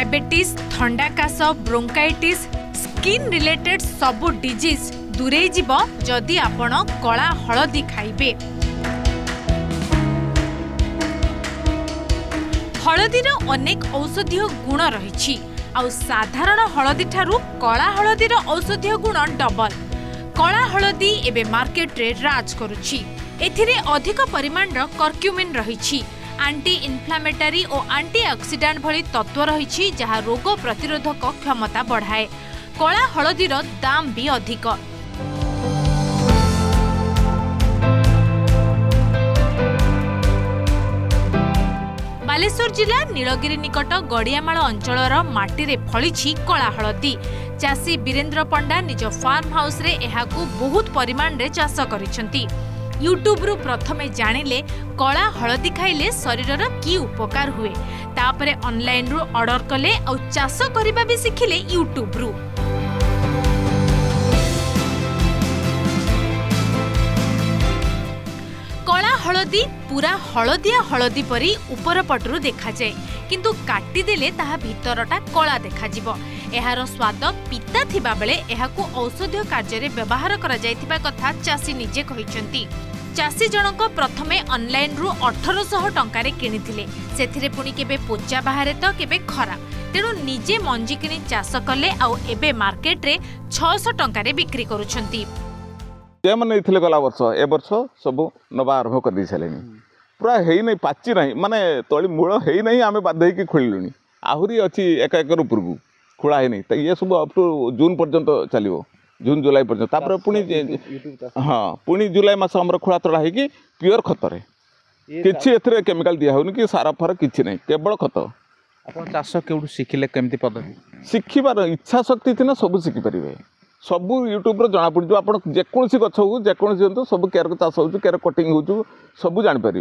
Diabetes थंडा काश bronchitis skin related सबु डिजीज दूरे जीव जदि आपण कला हलदी खाइबे। हलदीर अनेक औषधीय गुण रही आउ साधारण हलदी ठारू कला हलदीर औषधीय गुण डबल। कला हलदी एबे मार्केट रे राज करुछि। एथिरे अधिक परिमाण कर्क्यूमिन रही आंटी इन्फ्लामेटरी और आंटी ऑक्सीडेंट भली तत्व रही जहाँ रोग प्रतिरोधक क्षमता बढ़ाए। कला हलदीर दाम भी अधिक। बालेश्वर जिला नीलगिरी निकट गड़ियामाल अंचलर माटी फली कला हलदी। चाषी वीरेन्द्र पंडा निज फार्म हाउस रे एहाकू बहुत परिमाण रे चाष करिसेंती। यूट्यूब रु प्रथमे जानिले कला हलदी खाइले शरीरर की उपकार हुए, तापरे ऑनलाइन रु ऑर्डर कले और चाष करिबा भी सिखिले यूट्यूब रु। कला हलदी पूरा हलदिया हलदी परी ऊपर पटरू देखा जाए, किंतु काटी देले ताहा भीतरटा कला देखा जिवो। एहार स्वाद पिता थिबा बेले एहाकू औषधीय कार्य रे व्यवहार करा जायथिबा कथा चाषी निजे कहिसंती। चाषी जनक प्रथमे ऑनलाइन रु 1800 टंका रे किनिथिले। सेथिरे पुनी केबे पोचा बाहारे तो केबे खरा, तेणु निजे मंजी किनी चाष कले आउ एबे मार्केट रे 600 टंका रे बिक्री करूछंती। मैंने गला वर्ष ए वर्ष सब नवा आरंभ कर सारे पूरा है नहीं पाची ना माने तली मूल है नहीं आम बाध्य खोलु आहरी अच्छी एक एकर उपर को खोला है नहीं तो ये सब अप टू जून पर्यंत चलो जून जुलाई पर्यंत तापर पुणी हाँ पुणी जुलाई मास आम खोला तड़ा है कि प्योर खतर किसी केमिकल दिया होनी कि सार फार कि नहीं केवल खत। आप चाष के शिखिले केमती पद्धति शिखिबार इच्छा शक्ति थी सब शिखिपारे सबू यूट्यूब रे जना पड़ो आप जेकोसी गछ हो जेकोसी सब केयर चाष हो केयर कटिंग हो सब जापर।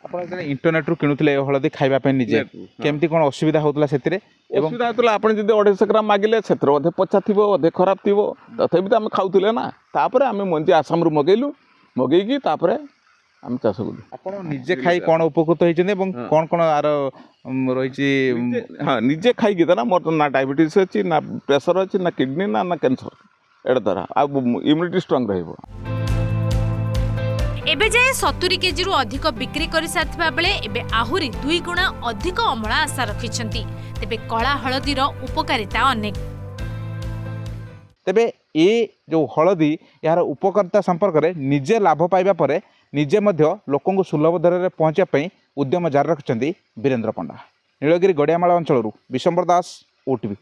आप इंटरनेट रु किणुले हलदी खाइबा निजे केमती कौन असुविधा होता से असुविधा होता आप 250 ग्राम मागिले से अधे पचा थी अधे खराब थी तथापि तो आम खाऊले ना तापर आम मंजी आसाम मगेलु मगेकी आम चाष कलु। आप निजे खाई कौन उपकृत होती कौन कौन आर रही हाँ निजे खाई ना मोर ना डायबिटीज अच्छी ना प्रेसर अच्छी ना किडनी ना ना कैंसर एटा द्वारा इम्यूनिटी स्ट्रांग रहिबो। एबे जाए 70 केजी रु अधिक बिक्री कर साथिबा बेले एबे आहुरी 2 गुणा अधिक अमला आशा रखिछंती। तेबे कला हलदीर उपकारिता अनेक। तेबे ये जो हलदी यार उपकारिता संपर्क में निजे लाभ पाइबा परे निजे मध्य लोकंकु सुलभ दर में पहुँचापी उद्यम जारी रखिछंती वीरेन्द्र पंडा। नीलगिरी गड़ियामाल अंचल विशंबर दास, ओटीवी।